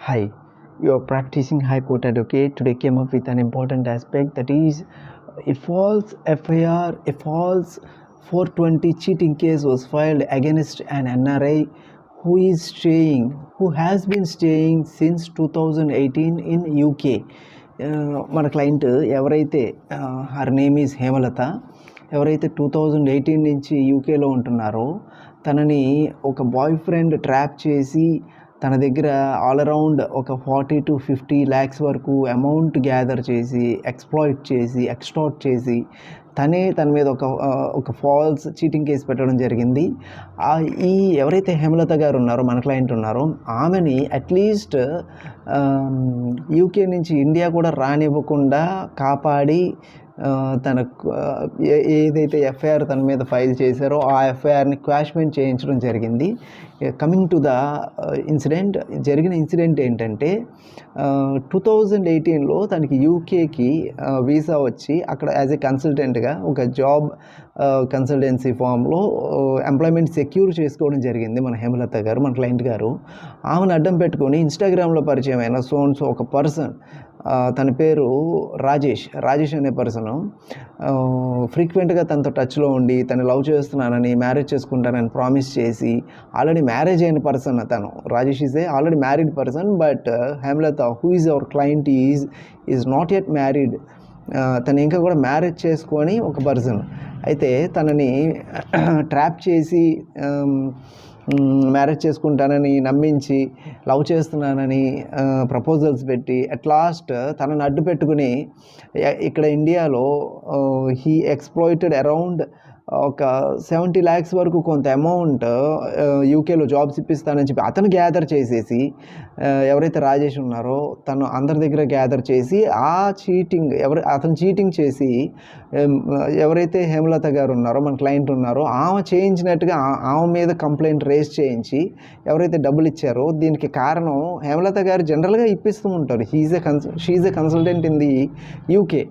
Hi, you're practicing High Court advocate. Today came up with an important aspect, that is a false FIR, a false 420 cheating case was filed against an NRI who has been staying since 2018 in UK. మన client ఎవరైతే her name is Hemalatha, ఎవరైతే 2018 నుంచి యూకేలో ఉంటున్నారో తనని ఒక boy friend trap చేసి తన దగ్గర ఆల్ అరౌండ్ ఒక 40 to 50 lakhs వరకు అమౌంట్ గ్యాదర్ చేసి ఎక్స్‌ప్లాయిట్ చేసి ఎక్స్‌టార్ట్ చేసి తన మీద ఒక ఫాల్స్ చీటింగ్ కేసు పెట్టడం జరిగింది. ఈ ఎవరైతే హేమలత గారు ఉన్నారో, మన క్లయింట్ ఉన్నారో, ఆమెని అట్లీస్ట్ యూకే నుంచి ఇండియా కూడా రానివ్వకుండా కాపాడి తనకు ఏదైతే ఎఫ్ఐఆర్ తన మీద ఫైల్ చేశారో ఆ ఎఫ్ఐఆర్ని క్వాష్మెంట్ చేయించడం జరిగింది. కమింగ్ టు ద ఇన్సిడెంట్, జరిగిన ఇన్సిడెంట్ ఏంటంటే 2018లో తనకి యూకేకి వీసా వచ్చి అక్కడ యాజ్ ఏ కన్సల్టెంట్గా ఒక జాబ్ కన్సల్టెన్సీ ఫామ్లో ఎంప్లాయ్మెంట్ సెక్యూర్ చేసుకోవడం జరిగింది మన హేమలత గారు, మన క్లయింట్ గారు. ఆమెను అడ్డం పెట్టుకొని ఇన్స్టాగ్రామ్లో పరిచయం అయిన సో ఒక పర్సన్, తన పేరు రాజేష్ అనే పర్సను ఫ్రీక్వెంట్గా తనతో టచ్లో ఉండి తను లవ్ చేస్తున్నానని, మ్యారేజ్ చేసుకుంటానని ప్రామిస్ చేసి, ఆల్రెడీ మ్యారేజ్ అయిన పర్సన్ తను. Rajesh is a already married person, but Hemalatha who is our client is not yet married. తను ఇంకా కూడా మ్యారేజ్ చేసుకొని ఒక పర్సన్. అయితే తనని ట్రాప్ చేసి మ్యారేజ్ చేసుకుంటానని నమ్మించి, లవ్ చేస్తున్నానని ప్రపోజల్స్ పెట్టి అట్ లాస్ట్ తనని అడ్డు పెట్టుకుని ఇక్కడ ఇండియాలో హీ ఎక్స్‌ప్లాయిటెడ్ అరౌండ్ ఒక 70 lakhs వరకు కొంత అమౌంట్ యూకేలో జాబ్స్ ఇప్పిస్తానని చెప్పి అతను గ్యాదర్ చేసేసి, ఎవరైతే రాజేష్ ఉన్నారో తను అందరి దగ్గర గ్యాదర్ చేసి అతను చీటింగ్ చేసి ఎవరైతే హేమలత గారు ఉన్నారో, మన క్లయింట్ ఉన్నారో, ఆమె చేయించినట్టుగా ఆమె మీద కంప్లైంట్ రేస్ చేయించి ఎవరైతే డబ్బులు ఇచ్చారో, దీనికి కారణం హేమలత గారు జనరల్గా ఇప్పిస్తూ ఉంటారు. She's a consultant in the UK.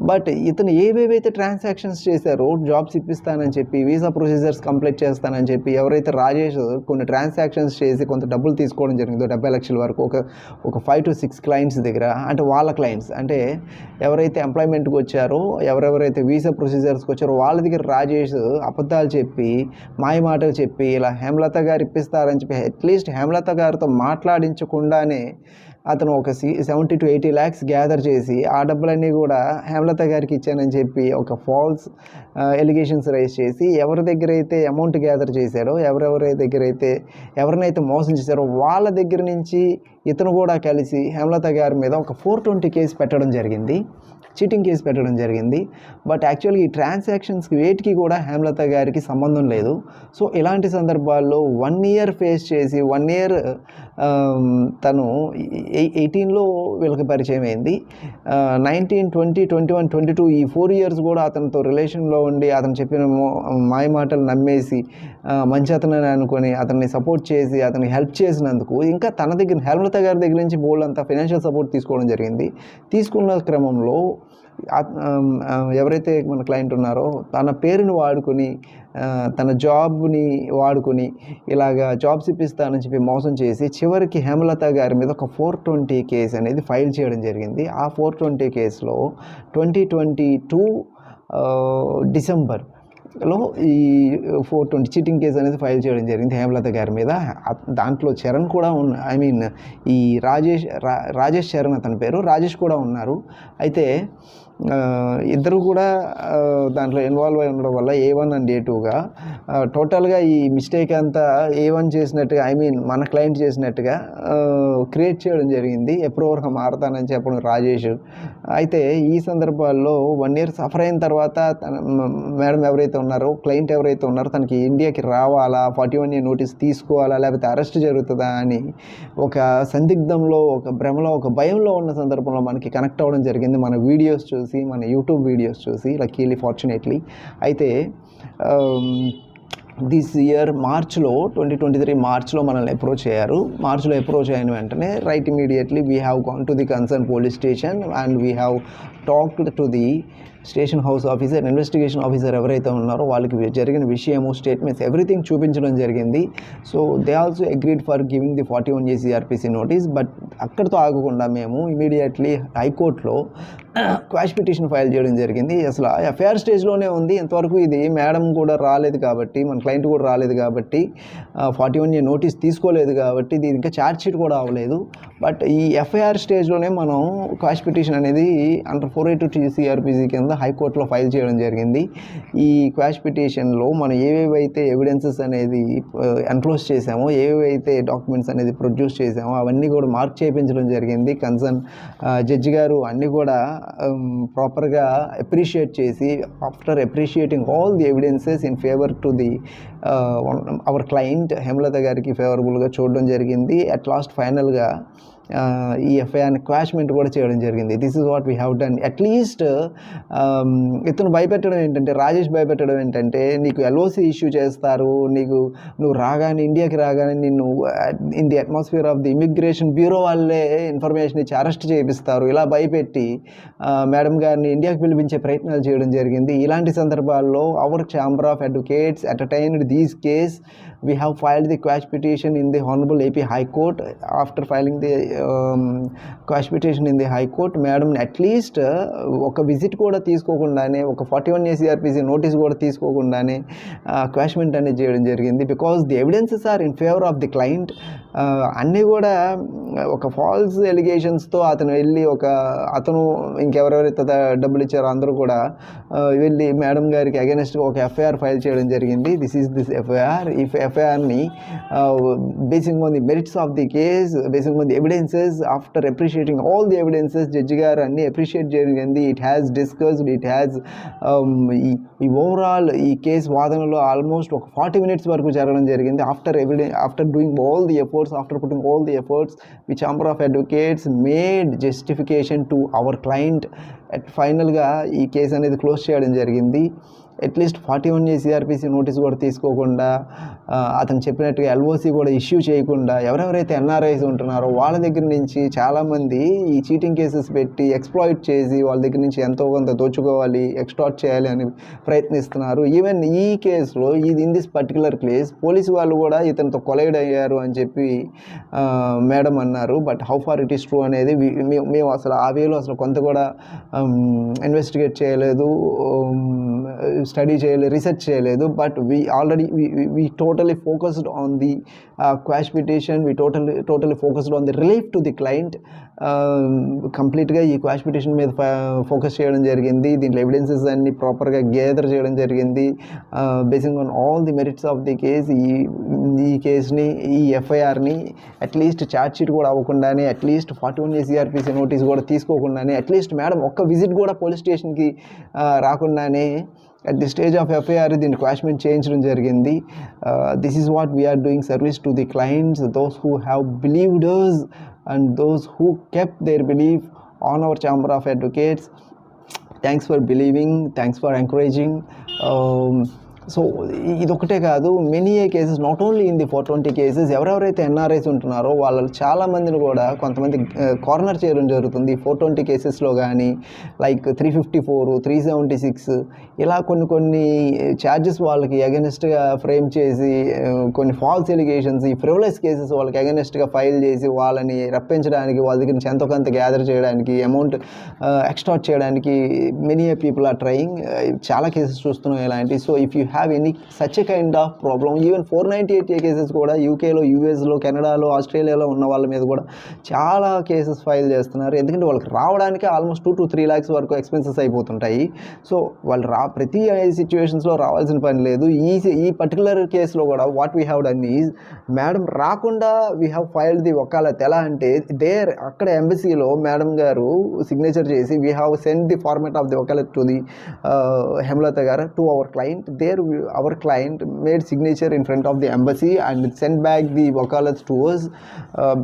But ఇతను ఏవేవైతే ట్రాన్సాక్షన్స్ చేశారో, జాబ్స్ ఇప్పిస్తానని చెప్పి, వీసా ప్రొసీజర్స్ కంప్లీట్ చేస్తానని చెప్పి, ఎవరైతే రాజేష్ కొన్ని ట్రాన్సాక్షన్స్ చేసి కొంత డబ్బులు తీసుకోవడం జరిగిందో 70 లక్షల వరకు ఒక 5 to 6 క్లయింట్స్ దగ్గర, అంటే వాళ్ళ క్లయింట్స్, అంటే ఎవరైతే ఎంప్లాయ్మెంట్కి వచ్చారో, ఎవరెవరైతే వీసా ప్రొసీజర్స్కి వచ్చారో వాళ్ళ దగ్గర రాజేష్ అబద్ధాలు చెప్పి, మాయ మాటలు చెప్పి, ఇలా హేమలత గారు ఇప్పిస్తారని చెప్పి అట్లీస్ట్ హేమలత గారితో మాట్లాడించకుండానే అతను ఒక 70 to 80 lakhs గ్యాదర్ చేసి ఆ డబ్బులన్నీ కూడా హేమలత గారికి ఇచ్చానని చెప్పి ఒక ఫాల్స్ ఎలిగేషన్స్ రైజ్ చేసి, ఎవరి దగ్గర అయితే అమౌంట్ గ్యాదర్ చేశాడో, ఎవరినైతే మోసం చేశారో వాళ్ళ దగ్గర నుంచి ఇతను కూడా కలిసి హేమలత గారి మీద ఒక 420 కేసు పెట్టడం జరిగింది, చీటింగ్ కేసు పెట్టడం జరిగింది. బట్ యాక్చువల్గా ఈ ట్రాన్సాక్షన్స్కి వేటికి కూడా హేమలత గారికి సంబంధం లేదు. సో ఇలాంటి సందర్భాల్లో 1 year ఫేస్ చేసి 1 year తను 18లో వీళ్ళకి పరిచయం అయింది. 19, 20, 21, 22 ఈ 4 years కూడా అతనితో రిలేషన్లో ఉండి అతను చెప్పిన మాయ మాటలు నమ్మేసి మంచి అతనని అనుకొని అతన్ని సపోర్ట్ చేసి అతనికి హెల్ప్ చేసినందుకు ఇంకా తన దగ్గర హేమలత గారి దగ్గర నుంచి బోల్డ్ అంతా ఫైనాన్షియల్ సపోర్ట్ తీసుకోవడం జరిగింది. తీసుకున్న క్రమంలో ఎవరైతే మన క్లయింట్ ఉన్నారో తన పేరుని వాడుకొని, తన జాబ్ని వాడుకొని ఇలాగా జాబ్స్ ఇప్పిస్తానని చెప్పి మోసం చేసి చివరికి హేమలత గారి మీద ఒక 420 కేసు అనేది ఫైల్ చేయడం జరిగింది. ఆ 420 కేసులో 2022 డిసెంబర్లో ఈ 420 చీటింగ్ కేసు అనేది ఫైల్ చేయడం జరిగింది హేమలత గారి మీద. దాంట్లో చరణ్ కూడా ఈ రాజేష్ చరణ్ అతని పేరు, రాజేష్ కూడా ఉన్నారు. అయితే ఇద్దరు కూడా దాంట్లో ఇన్వాల్వ్ అయి ఉండడం వల్ల A1 and A2గా టోటల్గా ఈ మిస్టేక్ అంతా A1 చేసినట్టుగా, మన క్లయింట్ చేసినట్టుగా క్రియేట్ చేయడం జరిగింది. అప్రూవర్గా మారతానని చెప్పడం రాజేష్. అయితే ఈ సందర్భాల్లో 1 year సఫర్ అయిన తర్వాత మేడం ఎవరైతే ఉన్నారో, క్లయింట్ ఎవరైతే ఉన్నారో, తనకి ఇండియాకి రావాలా, 41A నోటీస్ తీసుకోవాలా, లేకపోతే అరెస్ట్ జరుగుతుందా అని ఒక సందిగ్ధంలో, ఒక భ్రమలో, ఒక భయంలో ఉన్న సందర్భంలో మనకి కనెక్ట్ అవ్వడం జరిగింది. మన వీడియోస్ చూసి, మన యూట్యూబ్ వీడియోస్ చూసి, లక్కీలీ ఫార్చునేట్లీ. అయితే దిస్ ఇయర్ మార్చ్లో 2023 మార్చ్లో మనల్ని అప్రోచ్ అయ్యారు. మార్చ్లో అప్రోచ్ అయిన వెంటనే right immediately we have gone to the concern police station and we have talked to the station house officer, investigation officer ఎవరైతే ఉన్నారో వాళ్ళకి జరిగిన విషయము, స్టేట్మెంట్స్, ఎవ్రీథింగ్ చూపించడం జరిగింది. So they also agreed for giving the 41A CRPC notice. But అక్కడితో ఆగకుండా మేము ఇమీడియట్లీ హైకోర్టులో క్వాష్ పిటిషన్ ఫైల్ చేయడం జరిగింది. అసలు ఎఫ్ఐఆర్ స్టేజ్లోనే ఉంది. ఇంతవరకు ఇది మేడం కూడా రాలేదు కాబట్టి, మన క్లయింట్ కూడా రాలేదు కాబట్టి, 41A నోటీస్ తీసుకోలేదు కాబట్టి ఇది ఇంకా ఛార్జ్ షీట్ కూడా అవ్వలేదు. బట్ ఈ ఎఫ్ఐఆర్ స్టేజ్లోనే మనం క్వాష్ పిటిషన్ అనేది అండర్ 482 CRPC కింద హైకోర్టులో ఫైల్ చేయడం జరిగింది. ఈ క్వాష్ పిటిషన్లో మనం ఏవేవైతే ఎవిడెన్సెస్ అనేది ఎన్క్లోజ్ చేసామో, ఏవేవైతే డాక్యుమెంట్స్ అనేది ప్రొడ్యూస్ చేసామో అవన్నీ కూడా మార్క్ చేయించడం జరిగింది. కన్సర్న్ జడ్జి గారు అన్నీ కూడా ప్రాపర్గా అప్రిషియేట్ చేసి, after appreciating all the evidences in favour to the hour client Hemalatha గారికి ఫేవరబుల్గా చూడడం జరిగింది. అట్ లాస్ట్ ఫైనల్గా ఈ ఎఫ్ఐఆర్ని క్వాష్మెంట్ కూడా చేయడం జరిగింది. This is what we have done. At least ఇతను భయపెట్టడం ఏంటంటే, రాజేష్ భయపెట్టడం ఏంటంటే, నీకు ఎల్ఓసి ఇష్యూ చేస్తారు, నువ్వు రాగానే, ఇండియాకి రాగానే నిన్ను in the atmosphere of the immigration bureau వాళ్ళే ఇన్ఫర్మేషన్ ఇచ్చి అరెస్ట్ చేపిస్తారు, ఇలా భయపెట్టి మేడం గారిని ఇండియాకి పిలిపించే ప్రయత్నాలు చేయడం జరిగింది. ఇలాంటి సందర్భాల్లో our chamber of advocates entertained these case. We have filed the quash petition in the Honorable AP High Court. After filing the quash petition in the High Court, madam at least ఒక visit కూడా తీసుకోకుండానే, ఒక 41A CRPC notice కూడా తీసుకోకుండానే క్వాష్మెంట్ అనేది చేయడం జరిగింది. Because the evidences are in favour of the client. అన్నీ కూడా ఒక ఫాల్స్ ఎలిగేషన్స్తో అతను వెళ్ళి, అతను ఇంకెవరెవరైతే డబ్బులు ఇచ్చారో అందరూ కూడా వెళ్ళి మేడం గారికి అగెనెస్ట్గా ఒక ఎఫ్ఐఆర్ ఫైల్ చేయడం జరిగింది. This FIR. ఈ ఎఫ్ఐఆర్ని basing on the merits of the case, basing on the evidences, after appreciating all the evidences, judge గారు అన్ని అప్రిషియేట్ జరిగింది. It has discussed, it has ఈ ఓవరాల్ ఈ కేసు వాదనలో ఆల్మోస్ట్ ఒక 40 minutes వరకు జరగడం జరిగింది. After doing all the efforts, after putting all the efforts, the chamber of advocates made justification to our client. ఫైనల్గా ఈ కేసు అనేది క్లోజ్ చేయడం జరిగింది. అట్లీస్ట్ 41A CRPC నోటీస్ కూడా తీసుకోకుండా, అతను చెప్పినట్టుగా ఎల్ఓసి కూడా ఇష్యూ చేయకుండా, ఎవరెవరైతే ఎన్ఆర్ఐస్ ఉంటున్నారో వాళ్ళ దగ్గర నుంచి చాలామంది ఈ చీటింగ్ కేసెస్ పెట్టి ఎక్స్ప్లాయిట్ చేసి వాళ్ళ దగ్గర నుంచి ఎంతో కొంత దోచుకోవాలి, ఎక్స్టార్ట్ చేయాలి అని ప్రయత్నిస్తున్నారు. ఈవెన్ ఈ కేసులో, in this particular case, police వాళ్ళు కూడా ఇతనితో కొలైడ్ అయ్యారు అని చెప్పి మేడం అన్నారు. But how far it is true అనేది మేము అసలు ఆ వేలో అసలు కొంత కూడా ఇన్వెస్టిగేట్ చేయలేదు, స్టడీ చేయలేదు, రీసెర్చ్ చేయలేదు. But we totally focused on the quash petition. We totally focused on the relief to the client. కంప్లీట్గా ఈ క్వాష్ పిటిషన్ మీద ఫోకస్ చేయడం జరిగింది. దీంట్లో ఎవిడెన్సెస్ అన్ని ప్రాపర్గా గ్యాదర్ చేయడం జరిగింది. Basing on all the merits of the case, ఈ కేసుని, ఈ ఎఫ్ఐఆర్ని అట్లీస్ట్ ఛార్జ్ షీట్ కూడా అవ్వకుండానే, అట్లీస్ట్ 41A CRPC నోటీస్ కూడా తీసుకోకుండానే, అట్లీస్ట్ మేడం ఒక్క విజిట్ కూడా పోలీస్ స్టేషన్కి రాకుండానే at the stage of FIR దీన్ని క్వాష్మెంట్ చేయించడం జరిగింది. This is what we are doing service to the clients, those who have believed us and those who kept their belief on our Chamber of Advocates. Thanks for believing, thanks for encouraging. So ఇదొకటే కాదు, many cases, not only in the 420 cases. ఎవరెవరైతే NRIs ఉంటున్నారో వాళ్ళు చాలామందిని కూడా కొంతమంది corner చేయడం జరుగుతుంది 420 కేసెస్లో. కానీ లైక్ 354, 376 ఇలా కొన్ని ఛార్జెస్ వాళ్ళకి అగెనెస్ట్గా ఫ్రేమ్ చేసి, కొన్ని ఫాల్స్ ఎలిగేషన్స్, ఈ ఫ్రివలస్ కేసెస్ వాళ్ళకి అగెనెస్ట్గా ఫైల్ చేసి వాళ్ళని రప్పించడానికి, వాళ్ళ దగ్గర నుంచి ఎంతో కొంత గ్యాదర్ చేయడానికి, అమౌంట్ ఎక్స్టార్ట్ చేయడానికి మెనీ పీపుల్ ఆర్ ట్రయింగ్. చాలా కేసెస్ చూస్తున్నాం ఇలాంటి. So if you have any such a kind of problem, even 498A cases కూడా యూకేలో, యూఎస్లో, కెనడాలో, ఆస్ట్రేలియాలో ఉన్న వాళ్ళ మీద కూడా చాలా కేసెస్ ఫైల్ చేస్తున్నారు. ఎందుకంటే వాళ్ళకి రావడానికి ఆల్మోస్ట్ 2 to 3 lakhs వరకు ఎక్స్పెన్సెస్ అయిపోతుంటాయి. సో వాళ్ళు ప్రతి సిచ్యువేషన్స్లో రావాల్సిన పని లేదు. ఈ పర్టికులర్ కేసులో కూడా what we have done is, madam రాకుండా we have filed the vakalat. ఎలా అంటే అక్కడ ఎంబసీలో మేడం గారు సిగ్నేచర్ చేసి, we have send the format of the vakalat to the Hemalatha garu, to our client. There our client made signature in front of the embassy and sent back the wakalat to us.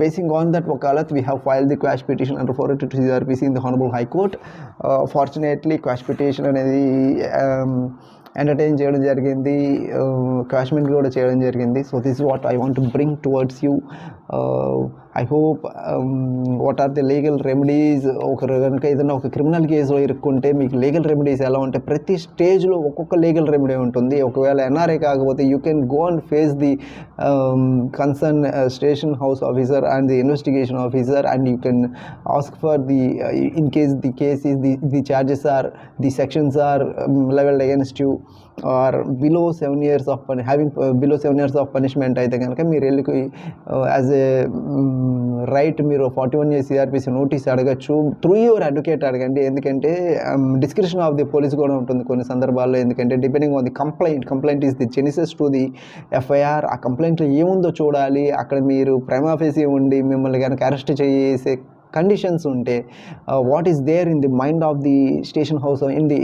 Basing on that wakalat, we have filed the quash petition under 482 CRPC in the Honorable High Court. Fortunately, quash petition అనేది entertain చేయడం జరిగింది, కాశ్మీర్ కూడా చేయడం జరిగింది. So this is what I want to bring towards you. I hope what are the legal remedies. ఒకరు కనుక ఏదైనా ఒక క్రిమినల్ కేసులో ఇరుక్కుంటే మీకు లీగల్ రెమెడీస్ ఎలా ఉంటాయి, ప్రతి స్టేజ్లో ఒక్కొక్క లీగల్ రెమెడీ ఉంటుంది. ఒకవేళ ఎన్ఆర్ఐ కాకపోతే you can go and face the concern station house officer and the investigation officer, and you can ask for the in case the case is the charges are the sections are leveled against you or below 7 years of having below 7 years of punishment అయితే కనుక మీరు వెళ్ళి as a right మీరు 41A CRPC notice అడగచ్చు. Through your advocate అడగండి. ఎందుకంటే description of the police కూడా ఉంటుంది కొన్ని సందర్భాల్లో. ఎందుకంటే depending on the complaint is the genesis to the FIR. ఆ కంప్లైంట్లో ఏముందో చూడాలి. అక్కడ మీరు ప్రైమా ఫేసి ఉండి మిమ్మల్ని కనుక అరెస్ట్ చేసే కండిషన్స్ ఉంటే what is there in the mind of the station house in the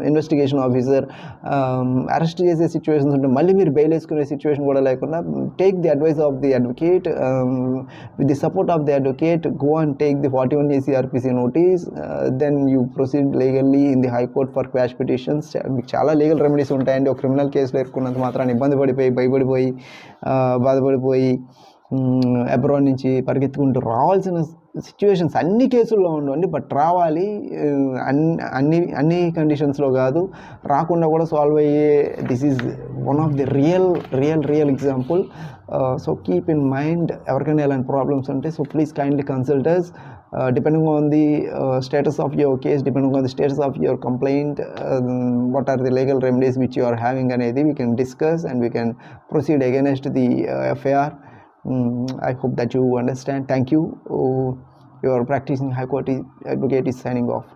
investigation officer, arrest చేసే సిచ్యువేషన్స్ ఉంటే మళ్ళీ మీరు బెయిల్ వేసుకునే సిచ్యువేషన్ కూడా లేకుండా take the advice of the advocate. With the support of the advocate go and take the 41A CRPC notice, then you proceed legally in the high court for quash petitions. మీకు చాలా legal remedies ఉంటాయండి. ఒక criminal కేసులో ఎరుకున్నంత మాత్రాన్ని ఇబ్బంది పడిపోయి భయపడిపోయి బాధపడిపోయి abroad నుంచి పరిగెత్తుకుంటూ రావాల్సిన సిచ్యువేషన్స్ అన్ని కేసుల్లో ఉండండి. బట్ రావాలి, అన్ని కండిషన్స్లో కాదు, రాకుండా కూడా సాల్వ్ అయ్యే this is one of the real example. So keep in mind, ఎవరికైనా ఇలాంటి ప్రాబ్లమ్స్ ఉంటే so please kindly consult us. Depending on the status of your case, depending on the status of your complaint, what are the legal remedies which you are having anedi we can discuss and we can proceed against the FIR. I hope that you understand. Thank you. Your practicing high court advocate is signing off.